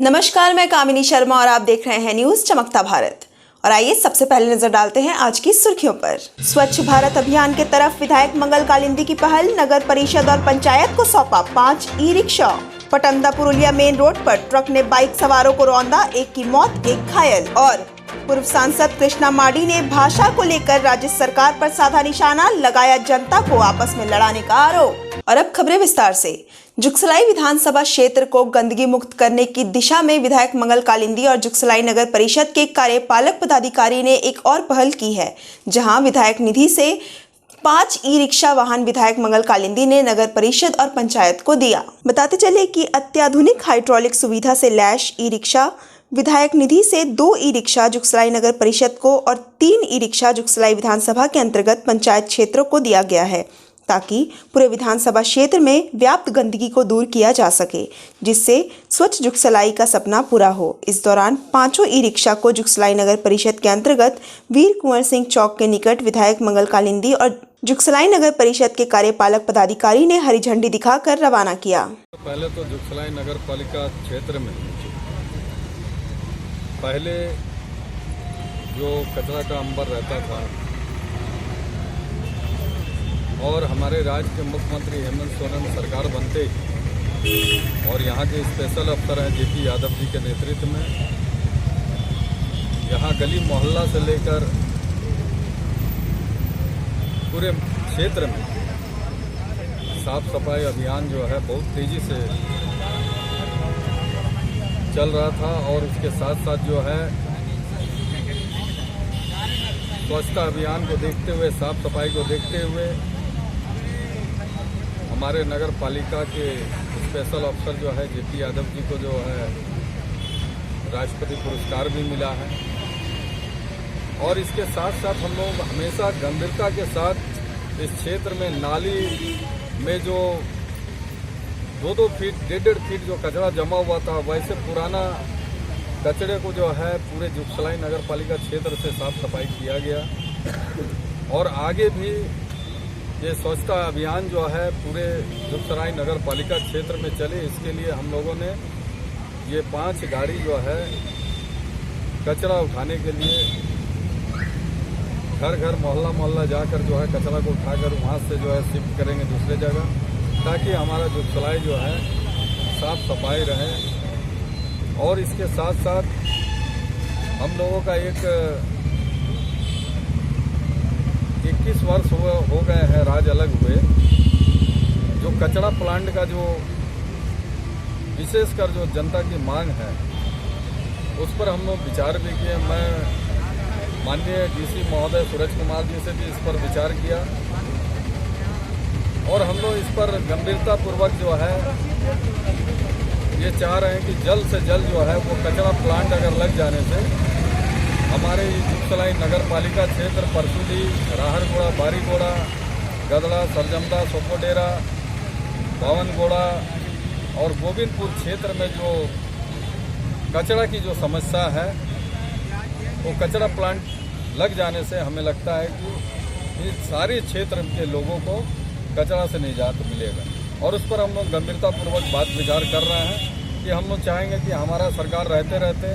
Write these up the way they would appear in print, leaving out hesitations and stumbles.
नमस्कार, मैं कामिनी शर्मा और आप देख रहे हैं न्यूज चमकता भारत। और आइए सबसे पहले नजर डालते हैं आज की सुर्खियों पर। स्वच्छ भारत अभियान के तरफ विधायक मंगल कालिंदी की पहल, नगर परिषद और पंचायत को सौंपा 5 ई-रिक्शा। पटंदा पुरुलिया मेन रोड पर ट्रक ने बाइक सवारों को रौंदा, एक की मौत, एक घायल। और पूर्व सांसद कृष्णा माडी ने भाषा को लेकर राज्य सरकार पर साधा निशाना, लगाया जनता को आपस में लड़ाने का आरोप। और अब खबरें विस्तार से। जुगसलाई विधानसभा क्षेत्र को गंदगी मुक्त करने की दिशा में विधायक मंगल कालिंदी और जुगसलाई नगर परिषद के कार्यपालक पदाधिकारी ने एक और पहल की है, जहां विधायक निधि से 5 ई-रिक्शा वाहन विधायक मंगल कालिंदी ने नगर परिषद और पंचायत को दिया। बताते चले कि अत्याधुनिक हाइड्रोलिक सुविधा से लैस ई-रिक्शा विधायक निधि से 2 ई-रिक्शा जुगसलाई नगर परिषद को और 3 ई-रिक्शा जुगसलाई विधानसभा के अंतर्गत पंचायत क्षेत्रों को दिया गया है, ताकि पूरे विधानसभा क्षेत्र में व्याप्त गंदगी को दूर किया जा सके, जिससे स्वच्छ जुगसलाई का सपना पूरा हो। इस दौरान 5 ई-रिक्शा को जुगसलाई नगर परिषद के अंतर्गत वीर कुंवर सिंह चौक के निकट विधायक मंगल कालिंदी और जुगसलाई नगर परिषद के कार्यपालक पदाधिकारी ने हरी झंडी दिखाकर रवाना किया। पहले तो जुगसलाई नगर पालिका क्षेत्र में पहले जो कचरा का अंबर रहता था और हमारे राज्य के मुख्यमंत्री हेमंत सोरेन सरकार बनते ही और यहाँ के स्पेशल अफसर हैं जेपी यादव जी के नेतृत्व में, यहाँ गली मोहल्ला से लेकर पूरे क्षेत्र में साफ सफाई अभियान जो है बहुत तेज़ी से चल रहा था। और उसके साथ साथ जो है स्वच्छता अभियान को देखते हुए, साफ सफाई को देखते हुए हमारे नगर पालिका के स्पेशल अफसर जो है जेपी यादव जी को जो है राष्ट्रपति पुरस्कार भी मिला है। और इसके साथ साथ हम लोग हमेशा गंभीरता के साथ इस क्षेत्र में नाली में जो 2-2 फीट 1.5 फीट जो कचरा जमा हुआ था, वैसे पुराना कचरे को जो है पूरे जुगसलाई नगर पालिका क्षेत्र से साफ सफाई किया गया। और आगे भी ये स्वच्छता अभियान जो है पूरे जुगसलाई नगर पालिका क्षेत्र में चले, इसके लिए हम लोगों ने ये 5 गाड़ी जो है कचरा उठाने के लिए घर घर मोहल्ला मोहल्ला जाकर जो है कचरा को उठाकर वहाँ से जो है शिफ्ट करेंगे दूसरे जगह, ताकि हमारा जुगसलाई जो है साफ सफाई रहे। और इसके साथ साथ हम लोगों का एक 21 वर्ष हो गए हैं राज अलग हुए, जो कचरा प्लांट का जो विशेषकर जो जनता की मांग है उस पर हम लोग विचार भी किए। मैं माननीय डीसी महोदय सूरज कुमार जी से भी इस पर विचार किया और हम लोग इस पर गंभीरतापूर्वक जो है ये चाह रहे हैं कि जल्द से जल्द जो है वो कचरा प्लांट अगर लग जाने से हमारे जुगसलाई नगर पालिका क्षेत्र परसुली, राहरगोड़ा, बारीगोड़ा, गदला, सरजमदा, सोपोडेरा, भवनगोड़ा और गोविंदपुर क्षेत्र में जो कचरा की जो समस्या है वो कचरा प्लांट लग जाने से हमें लगता है कि इस सारे क्षेत्र के लोगों को कचरा से निजात मिलेगा। और उस पर हम लोग गंभीरतापूर्वक बात विचार कर रहे हैं कि हम लोग चाहेंगे कि हमारा सरकार रहते रहते,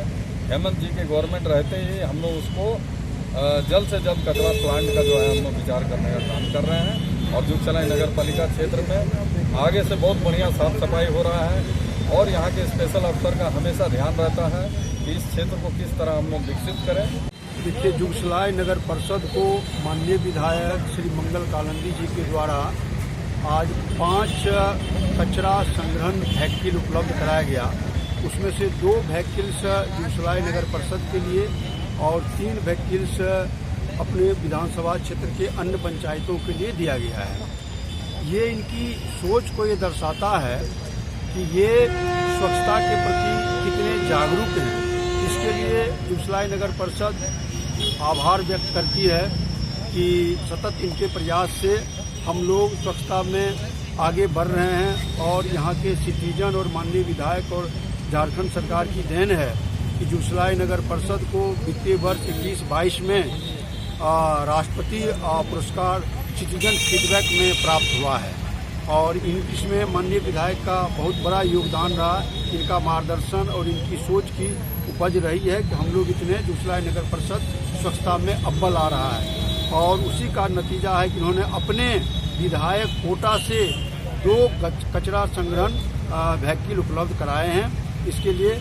हेमंत जी के गवर्नमेंट रहते ही हम लोग उसको जल्द से जल्द कचरा प्लांट का जो है हम लोग विचार करने का काम कर रहे हैं। और जुगसलाई नगर पालिका क्षेत्र में आगे से बहुत बढ़िया साफ सफाई हो रहा है और यहाँ के स्पेशल अफसर का हमेशा ध्यान रहता है कि इस क्षेत्र को किस तरह हम लोग विकसित करें। देखिए, जुगसलाई नगर परिषद को माननीय विधायक श्री मंगल कालिंदी जी के द्वारा आज 5 कचरा संग्रहण व्हीकल उपलब्ध कराया गया। उसमें से 2 व्हीकल्स जुगसलाई नगर परिषद के लिए और 3 व्हीकल्स अपने विधानसभा क्षेत्र के अन्य पंचायतों के लिए दिया गया है। ये इनकी सोच को ये दर्शाता है कि ये स्वच्छता के प्रति कितने जागरूक हैं। इसके लिए जुगसलाई नगर परिषद आभार व्यक्त करती है कि सतत इनके प्रयास से हम लोग स्वच्छता में आगे बढ़ रहे हैं। और यहाँ के सिटीजन और माननीय विधायक और झारखंड सरकार की देन है कि जुगसलाई नगर परिषद को वित्तीय वर्ष 21-22 में राष्ट्रपति पुरस्कार सिटीजन फीडबैक में प्राप्त हुआ है। और इसमें माननीय विधायक का बहुत बड़ा योगदान रहा। इनका मार्गदर्शन और इनकी सोच की उपज रही है कि हम लोग इतने जोशीलाई नगर परिषद स्वच्छता में अव्वल आ रहा है, और उसी का नतीजा है कि इन्होंने अपने विधायक कोटा से 2 कचरा संग्रहण व्हीकल उपलब्ध कराए हैं। इसके लिए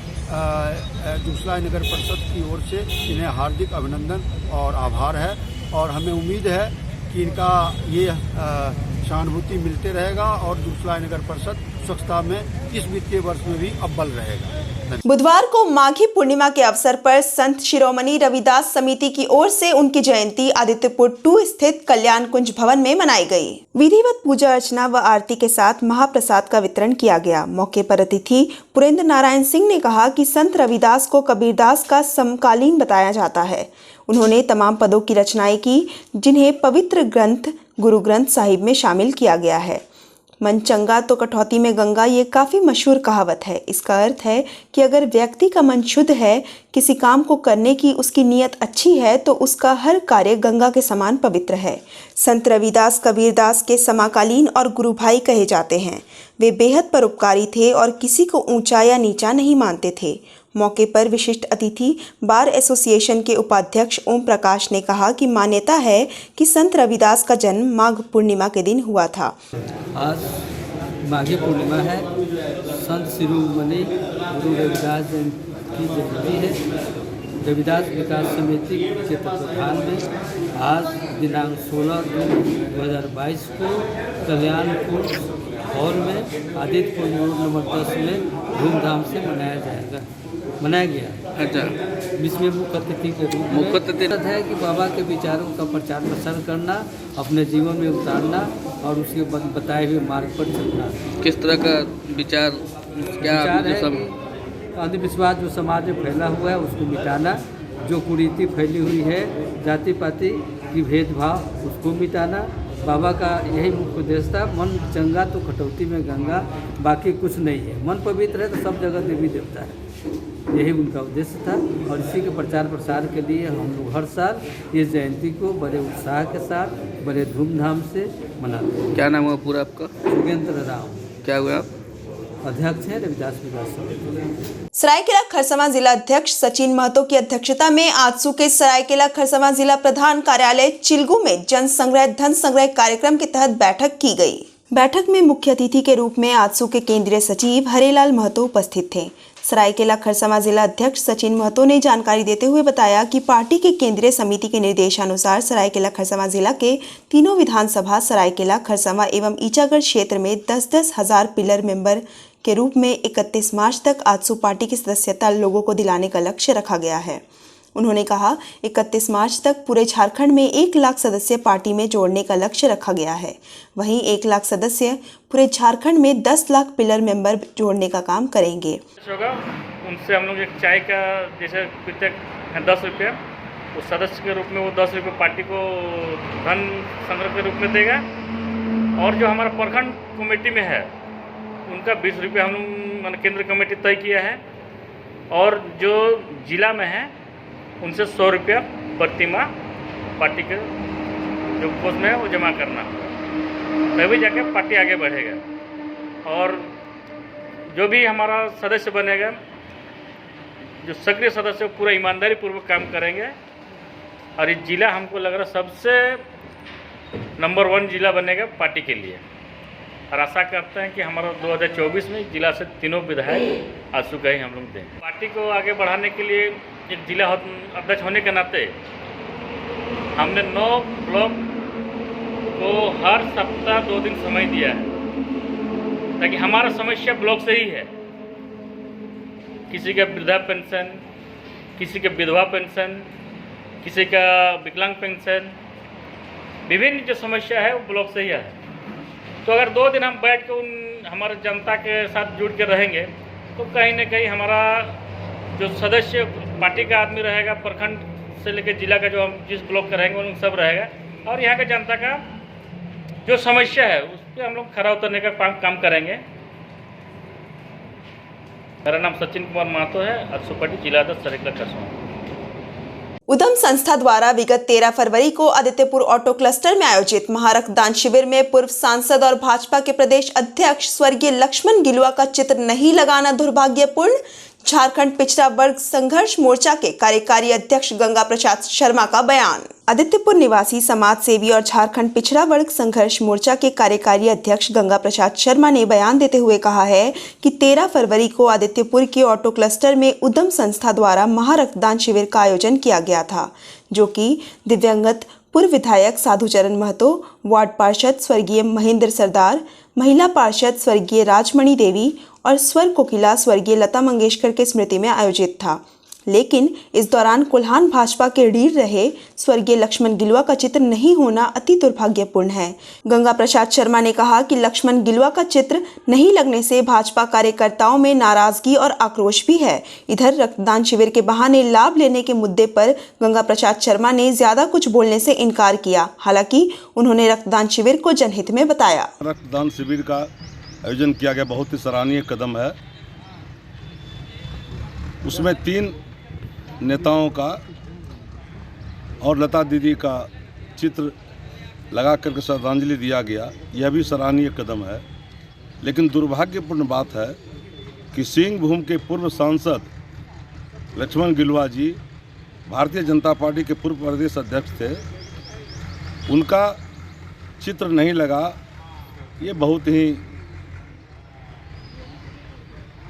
जोशीलाई नगर परिषद की ओर से इन्हें हार्दिक अभिनंदन और आभार है, और हमें उम्मीद है कि इनका ये सहानुभूति मिलते रहेगा और जोशीलाई नगर परिषद स्वच्छता में इस वित्तीय वर्ष में भी अव्वल रहेगा। बुधवार को माघी पूर्णिमा के अवसर पर संत शिरोमणि रविदास समिति की ओर से उनकी जयंती आदित्यपुर 2 स्थित कल्याण कुंज भवन में मनाई गई। विधिवत पूजा अर्चना व आरती के साथ महाप्रसाद का वितरण किया गया। मौके पर अतिथि पुरेंद्र नारायण सिंह ने कहा कि संत रविदास को कबीरदास का समकालीन बताया जाता है। उन्होंने तमाम पदों की रचनाएं की जिन्हें पवित्र ग्रंथ गुरु ग्रंथ साहिब में शामिल किया गया है। मन चंगा तो कटौती में गंगा, ये काफ़ी मशहूर कहावत है। इसका अर्थ है कि अगर व्यक्ति का मन शुद्ध है, किसी काम को करने की उसकी नीयत अच्छी है, तो उसका हर कार्य गंगा के समान पवित्र है। संत रविदास कबीरदास के समकालीन और गुरु भाई कहे जाते हैं। वे बेहद परोपकारी थे और किसी को ऊंचा या नीचा नहीं मानते थे। मौके पर विशिष्ट अतिथि बार एसोसिएशन के उपाध्यक्ष ओम प्रकाश ने कहा कि मान्यता है कि संत रविदास का जन्म माघ पूर्णिमा के दिन हुआ था। आज माघी पूर्णिमा है। संत शिरोमणि गुरु रविदास की जयंती है। रविदास विकास समिति के तत्वाधान में आज दिनांक 16 जून 2022 को कल्याणपुर हॉल में आदित्यपुर रोड नंबर 10 में धूमधाम से मनाया गया। अच्छा, इसमें मुख्य अतिथि के रूप में है कि बाबा के विचारों का प्रचार प्रसार करना, अपने जीवन में उतारना और उसके बताए हुए मार्ग पर चलना। किस तरह का विचार है? अंधविश्वास जो समाज में फैला हुआ है उसको मिटाना, जो कुरीति फैली हुई है जाति पाति की भेदभाव उसको मिटाना। बाबा का यही मुख्य उद्देश्य था। मन चंगा तो कटौती में गंगा, बाकी कुछ नहीं है। मन पवित्र है तो सब जगह देवी देवता है। यही उनका उद्देश्य था और इसी के प्रचार प्रसार के लिए हम लोग हर साल इस जयंती को बड़े उत्साह के साथ बड़े धूमधाम से मनाते हैं। क्या नाम हुआ पूरा आपका? योगेंद्र राव। क्या हुआ आप? अध्यक्ष हैं रविदास विकास समिति। सरायकेला खरसावां जिला अध्यक्ष सचिन महतो की अध्यक्षता में आजसू के सरायकेला खरसावां जिला प्रधान कार्यालय चिलगू में जन संग्रह धन संग्रह कार्यक्रम के तहत बैठक की गई। बैठक में मुख्य अतिथि के रूप में आजसू के केंद्रीय सचिव हरेलाल महतो उपस्थित थे। सरायकेला खरसावां जिला अध्यक्ष सचिन महतो ने जानकारी देते हुए बताया कि पार्टी के केंद्रीय समिति के निर्देशानुसार सरायकेला खरसावां जिला के तीनों विधानसभा सरायकेला खरसावां एवं ईचागढ़ क्षेत्र में 10-10 हजार पिलर मेंबर के रूप में 31 मार्च तक आजसू पार्टी की सदस्यता लोगों को दिलाने का लक्ष्य रखा गया है। उन्होंने कहा 31 मार्च तक पूरे झारखंड में 1 लाख सदस्य पार्टी में जोड़ने का लक्ष्य रखा गया है। वहीं 1 लाख सदस्य पूरे झारखंड में 10 लाख पिलर मेंबर जोड़ने का काम करेंगे। उनसे हम लोग एक चाय का जैसे पीते हैं 10 रुपये, उस सदस्य के रूप में वो 10 रुपये पार्टी को धन संग्रह के रूप में देगा। और जो हमारा प्रखंड कमेटी में है उनका 20 रुपये हम लोग केंद्र कमेटी तय किया है। और जो जिला में है उनसे 100 रुपया प्रति माह पार्टी के जो कोष में है वो जमा करना, तभी जाके पार्टी आगे बढ़ेगा। और जो भी हमारा सदस्य बनेगा, जो सक्रिय सदस्य पूरा ईमानदारी पूर्वक काम करेंगे। और ये जिला हमको लग रहा सबसे नंबर 1 जिला बनेगा पार्टी के लिए। और आशा करते हैं कि हमारा 2024 में जिला से तीनों विधायक आजसू का ही हम लोग दें। पार्टी को आगे बढ़ाने के लिए एक जिला अध्यक्ष होने के नाते हमने 9 ब्लॉक को हर सप्ताह 2 दिन समय दिया है, ताकि हमारा समस्या ब्लॉक से ही है। किसी का वृद्धा पेंशन, किसी का विधवा पेंशन, किसी का विकलांग पेंशन, विभिन्न जो समस्या है वो ब्लॉक से ही है। तो अगर 2 दिन हम बैठ के उन हमारे जनता के साथ जुड़ के रहेंगे तो कहीं ना कहीं हमारा जो सदस्य पार्टी का आदमी रहेगा, प्रखंड से लेकर जिला का जो हम जिस ब्लॉक का रहेंगे उन सब रहेगा। और यहाँ के जनता का जो समस्या है उस पर हम लोग खरा उतरने का काम करेंगे। मेरा नाम सचिन कुमार महतो है, आजसू पार्टी जिला अध्यक्ष सरायकेला खरसावां। उद्यम संस्था द्वारा विगत 13 फरवरी को आदित्यपुर ऑटो क्लस्टर में आयोजित महारक्तदान शिविर में पूर्व सांसद और भाजपा के प्रदेश अध्यक्ष स्वर्गीय लक्ष्मण गिलुआ का चित्र नहीं लगाना दुर्भाग्यपूर्ण, झारखंड पिछड़ा वर्ग संघर्ष मोर्चा के कार्यकारी अध्यक्ष गंगा प्रसाद शर्मा का बयान। आदित्यपुर निवासी समाज सेवी और झारखंड पिछड़ा वर्ग संघर्ष मोर्चा के कार्यकारी अध्यक्ष गंगा प्रसाद शर्मा ने बयान देते हुए कहा है कि 13 फरवरी को आदित्यपुर के ऑटो क्लस्टर में उद्यम संस्था द्वारा महारक्तदान शिविर का आयोजन किया गया था, जो कि दिव्यांगत पूर्व विधायक साधुचरण महतो, वार्ड पार्षद स्वर्गीय महेंद्र सरदार, महिला पार्षद स्वर्गीय राजमणि देवी और स्वर कोकिला स्वर्गीय लता मंगेशकर के स्मृति में आयोजित था। लेकिन इस दौरान कोल्हान भाजपा के रीढ़ रहे स्वर्गीय लक्ष्मण गिलुआ का चित्र नहीं होना अति दुर्भाग्यपूर्ण है। गंगा प्रसाद शर्मा ने कहा कि लक्ष्मण गिलुआ का चित्र नहीं लगने से भाजपा कार्यकर्ताओं में नाराजगी और आक्रोश भी है। इधर रक्तदान शिविर के बहाने लाभ लेने के मुद्दे पर गंगा प्रसाद शर्मा ने ज्यादा कुछ बोलने से इनकार किया। हालांकि उन्होंने रक्तदान शिविर को जनहित में बताया। रक्तदान शिविर का आयोजन किया गया, बहुत ही सराहनीय कदम है। उसमें 3 नेताओं का और लता दीदी का चित्र लगा करके श्रद्धांजलि दिया गया, यह भी सराहनीय कदम है। लेकिन दुर्भाग्यपूर्ण बात है कि सिंहभूम के पूर्व सांसद लक्ष्मण गिलुआ जी भारतीय जनता पार्टी के पूर्व प्रदेश अध्यक्ष थे, उनका चित्र नहीं लगा। ये बहुत ही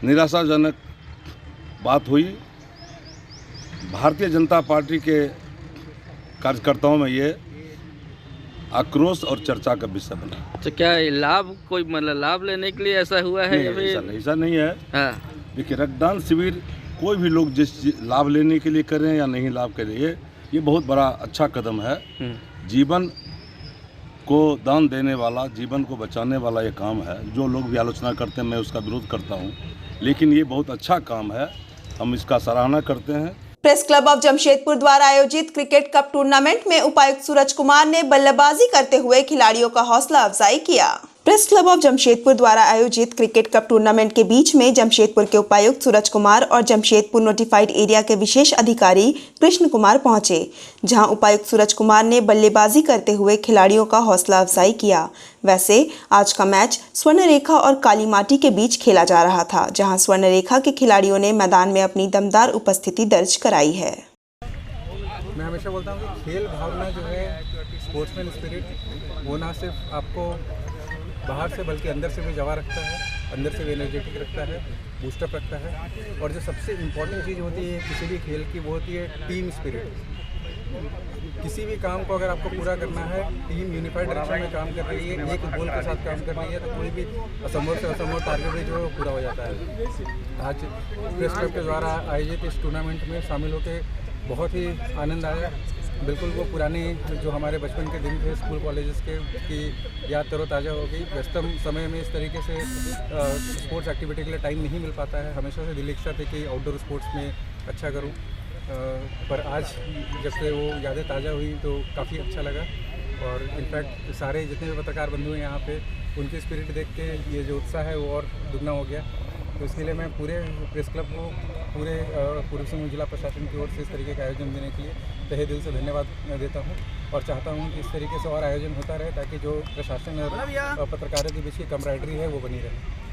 निराशाजनक बात हुई। भारतीय जनता पार्टी के कार्यकर्ताओं में ये आक्रोश और चर्चा का विषय बना। तो क्या लाभ कोई मतलब लाभ लेने के लिए ऐसा हुआ है? ऐसा नहीं है। हाँ। देखिए, रक्तदान शिविर कोई भी लोग जिस लाभ लेने के लिए करें या नहीं लाभ के लिए, ये बहुत बड़ा अच्छा कदम है। जीवन को दान देने वाला, जीवन को बचाने वाला ये काम है। जो लोग भी आलोचना करते हैं, मैं उसका विरोध करता हूँ, लेकिन ये बहुत अच्छा काम है, हम इसका सराहना करते हैं। प्रेस क्लब ऑफ जमशेदपुर द्वारा आयोजित क्रिकेट कप टूर्नामेंट में उपायुक्त सूरज कुमार ने बल्लेबाजी करते हुए खिलाड़ियों का हौसला अफजाई किया। प्रेस क्लब ऑफ जमशेदपुर द्वारा आयोजित क्रिकेट कप टूर्नामेंट के बीच में जमशेदपुर के उपायुक्त सूरज कुमार और जमशेदपुर नोटिफाइड एरिया के विशेष अधिकारी कृष्ण कुमार पहुंचे, जहां उपायुक्त सूरज कुमार ने बल्लेबाजी करते हुए खिलाड़ियों का हौसला अफजाई किया। वैसे आज का मैच स्वर्ण रेखा और काली माटी के बीच खेला जा रहा था, जहां स्वर्ण रेखा के खिलाड़ियों ने मैदान में अपनी दमदार उपस्थिति दर्ज कराई है। मैं हमेशा बोलता हूँ कि खेल भावना जो है, स्पोर्ट्समैन स्पिरिट, वो ना सिर्फ आपको बाहर से बल्कि अंदर से भी जवा रखता है, अंदर से भी एनर्जेटिक रखता है, बूस्टअप रखता है। और जो सबसे इम्पॉर्टेंट चीज़ होती है किसी भी खेल की, वो होती है टीम स्पिरिट। किसी भी काम को अगर आपको पूरा करना है, टीम यूनिफाइड डायरेक्शन में काम कर रही है, एक गोल के साथ काम कर रही है, तो कोई भी असंभव से असंभव टारगेट भी जो पूरा हो जाता है। आज प्रेस क्लब के द्वारा आयोजित इस टूर्नामेंट में शामिल होकर बहुत ही आनंद आया। बिल्कुल वो पुराने जो हमारे बचपन के दिन थे स्कूल कॉलेजेस के, की याद तरोताज़ा हो गई। व्यस्तम समय में इस तरीके से स्पोर्ट्स एक्टिविटी के लिए टाइम नहीं मिल पाता है। हमेशा से दिल इच्छा थी कि आउटडोर स्पोर्ट्स में अच्छा करूं, पर आज जब से वो यादें ताज़ा हुई तो काफ़ी अच्छा लगा। और इनफैक्ट सारे जितने भी पत्रकार बंधु हैं यहाँ पे, उनकी स्पिरिट देख के ये जो उत्साह है वो और दुगना हो गया। तो इसके लिए मैं पूरे प्रेस क्लब को, पूरे पूर्व सिंहभूम जिला प्रशासन की ओर से इस तरीके का आयोजन देने के लिए तहे दिल से धन्यवाद देता हूं और चाहता हूं कि इस तरीके से और आयोजन होता रहे, ताकि जो प्रशासन और पत्रकारों के बीच की कैमराडरी है वो बनी रहे।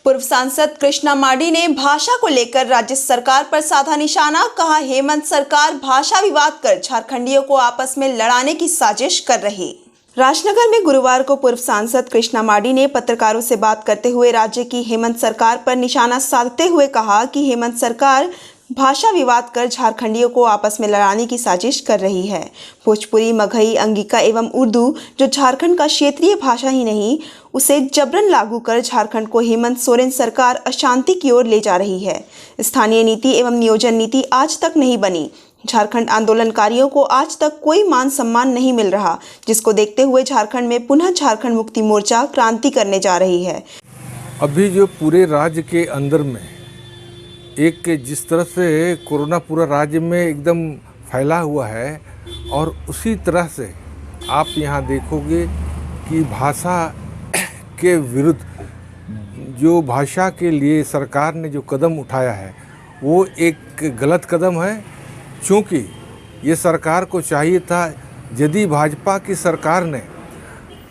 पूर्व सांसद कृष्णा माडी ने भाषा को लेकर राज्य सरकार पर साधा निशाना। कहा, हेमंत सरकार भाषा विवाद कर झारखंडियों को आपस में लड़ाने की साजिश कर रही। राजनगर में गुरुवार को पूर्व सांसद कृष्णा माडी ने पत्रकारों से बात करते हुए राज्य की हेमंत सरकार पर निशाना साधते हुए कहा कि हेमंत सरकार भाषा विवाद कर झारखंडियों को आपस में लड़ाने की साजिश कर रही है। भोजपुरी, मगही, अंगिका एवं उर्दू जो झारखंड का क्षेत्रीय भाषा ही नहीं, उसे जबरन लागू कर झारखंड को हेमंत सोरेन सरकार अशांति की ओर ले जा रही है। स्थानीय नीति एवं नियोजन नीति आज तक नहीं बनी। झारखंड आंदोलनकारियों को आज तक कोई मान सम्मान नहीं मिल रहा, जिसको देखते हुए झारखंड में पुनः झारखंड मुक्ति मोर्चा क्रांति करने जा रही है। अभी जो पूरे राज्य के अंदर में एक जिस तरह से कोरोना पूरा राज्य में एकदम फैला हुआ है, और उसी तरह से आप यहाँ देखोगे कि भाषा के विरुद्ध जो भाषा के लिए सरकार ने जो कदम उठाया है वो एक गलत कदम है। क्योंकि ये सरकार को चाहिए था, यदि भाजपा की सरकार ने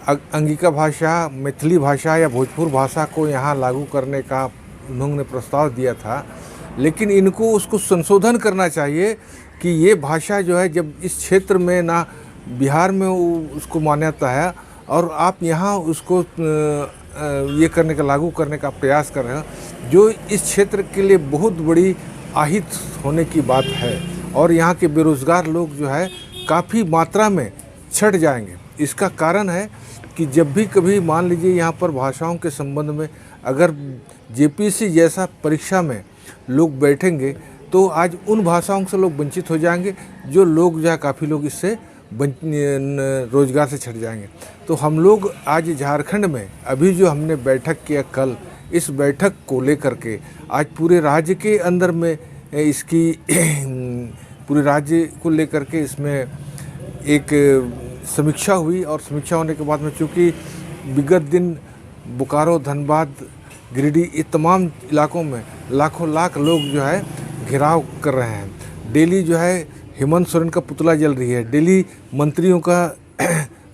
अंगिका भाषा, मैथिली भाषा या भोजपुर भाषा को यहाँ लागू करने का उन्होंने प्रस्ताव दिया था, लेकिन इनको उसको संशोधन करना चाहिए कि ये भाषा जो है, जब इस क्षेत्र में ना बिहार में उसको मान्यता है और आप यहाँ उसको ये करने का, लागू करने का प्रयास कर रहे हो, जो इस क्षेत्र के लिए बहुत बड़ी आहित होने की बात है और यहाँ के बेरोज़गार लोग जो है काफ़ी मात्रा में छट जाएंगे। इसका कारण है कि जब भी कभी मान लीजिए यहाँ पर भाषाओं के संबंध में अगर जेपीसी जैसा परीक्षा में लोग बैठेंगे तो आज उन भाषाओं से लोग वंचित हो जाएंगे, जो लोग जो है काफ़ी लोग इससे रोजगार से छट जाएंगे। तो हम लोग आज झारखंड में अभी जो हमने बैठक किया कल, इस बैठक को लेकर के आज पूरे राज्य के अंदर में इसकी पूरे राज्य को लेकर के इसमें एक समीक्षा हुई और समीक्षा होने के बाद में चूँकि विगत दिन बोकारो, धनबाद, गिरिडीह, ये तमाम इलाकों में लाखों लाख लोग जो है घेराव कर रहे हैं। डेली जो है हेमंत सोरेन का पुतला जल रही है, डेली मंत्रियों का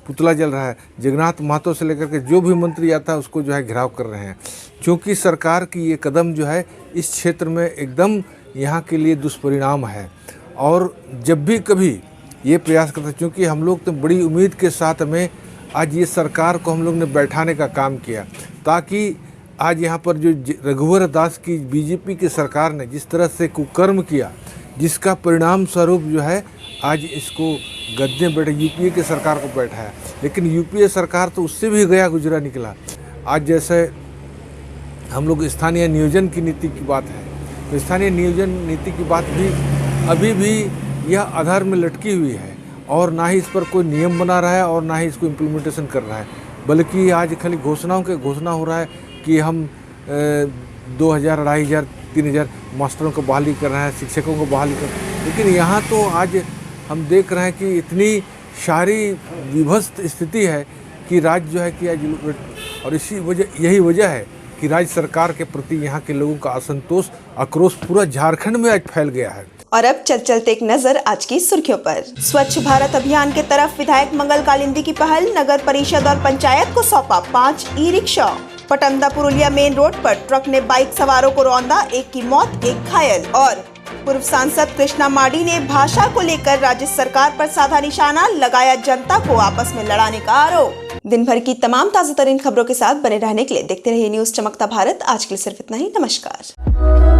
पुतला जल रहा है, जगन्नाथ महतो से लेकर के जो भी मंत्री आता है उसको जो है घेराव कर रहे हैं। क्योंकि सरकार की ये कदम जो है इस क्षेत्र में एकदम यहाँ के लिए दुष्परिणाम है और जब भी कभी ये प्रयास करते, क्योंकि हम लोग तो बड़ी उम्मीद के साथ में आज ये सरकार को हम लोग ने बैठाने का काम किया, ताकि आज यहाँ पर जो रघुवर दास की बीजेपी की सरकार ने जिस तरह से कुकर्म किया, जिसका परिणाम स्वरूप जो है आज इसको गद्दे बैठे यूपीए की सरकार को बैठा है। लेकिन यूपीए सरकार तो उससे भी गया गुजरा निकला। आज जैसे हम लोग स्थानीय नियोजन की नीति की बात है, तो स्थानीय नियोजन नीति की बात भी अभी भी यह आधार में लटकी हुई है और ना ही इस पर कोई नियम बना रहा है और ना ही इसको इम्प्लीमेंटेशन कर रहा है, बल्कि आज खाली घोषणाओं के घोषणा हो रहा है कि हम 2000, 2500, 3000 मास्टरों को बहाली कर रहे हैं, शिक्षकों को बहाली कर, लेकिन यहाँ तो आज हम देख रहे हैं कि इतनी सारी विभस्त स्थिति है कि राज्य जो है कि आज, और यही वजह है कि राज्य सरकार के प्रति यहाँ के लोगों का असंतोष, आक्रोश पूरा झारखंड में आज फैल गया है। और अब चलते एक नजर आज की सुर्खियों पर। स्वच्छ भारत अभियान के तरफ विधायक मंगल कालिंदी की पहल, नगर परिषद और पंचायत को सौंपा 5 ई-रिक्शा। पटंदा पुरुलिया मेन रोड पर ट्रक ने बाइक सवारों को रौंदा, एक की मौत, एक घायल। और पूर्व सांसद कृष्णा माडी ने भाषा को लेकर राज्य सरकार पर साधा निशाना, लगाया जनता को आपस में लड़ाने का आरोप। दिन भर की तमाम ताजा तरीन खबरों के साथ बने रहने के लिए देखते रहिए न्यूज चमकता भारत। आज के लिए सिर्फ इतना ही। नमस्कार।